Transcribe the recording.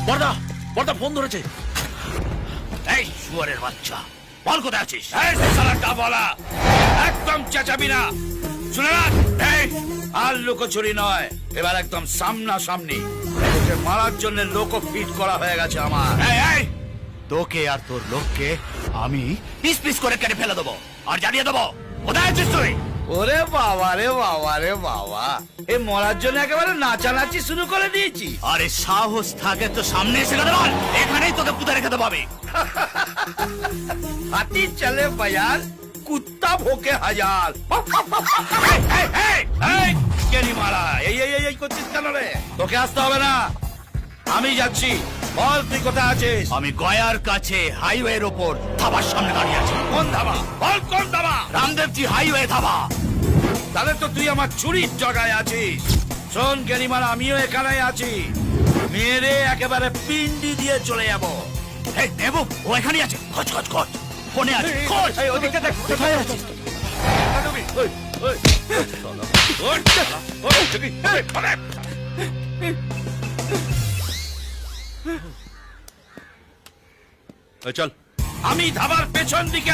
বড়দা বড়দা phone ধরেছে। এই শুয়ারের বাচ্চা, বল কোথায় আছিস? এই শালাটা বলা একদম চেঁচাবি না, শুনে রাখ। এই আর লুকোচুরি নয়, এবার একদম সামনাসামনি। তোকে মারার জন্য লোক ফিট করা হয়ে গেছে আমার। এই এই তোকে আর তোর লোককে আমি পিস পিস করে কেটে ফেলে দেবো আর জানিয়ে দেবো কোথায় আছিস তুই। ওরে বাবা রে বাবা রে বাবা, এই মরার জন্য একেবারে নাচানাচি শুরু করে দিয়েছি। আরে সাহস থাকে তো সামনে এসে কথা বল, এখানেই তোকে পুঁতে রেখে দেবো আমি। হাতি চলে বাজার, কুত্তা ভোকে হাজার। কেনি মারা এই এই এই করছিস কেন রে? তোকে আসতে হবে না, আমি যাচ্ছি। বল তুই কোথায় আছিস? আমি গয়ার কাছে হাইওয়ের ওপর ধাবার সামনে দাঁড়িয়ে আছি। কোন ধাবা? বল কোন ধাবা? রামদেবজি হাইওয়ে ধাবা। তাহলে তো তুই আমার চুরির জায়গায় আছিস। শোন গেরিমারা, আমিও এখানে আছি। মেরে একেবারে পিন্ডি দিয়ে চলে যাবো। এই নেবো, ও এখানেই আছে। খোঁজ খোঁজ খোঁজ, ফোনে আছে খোঁজ। এই ওদিকটা দেখ, কোথায় আছিস? চল, আমি ধাবার পেছন দিকে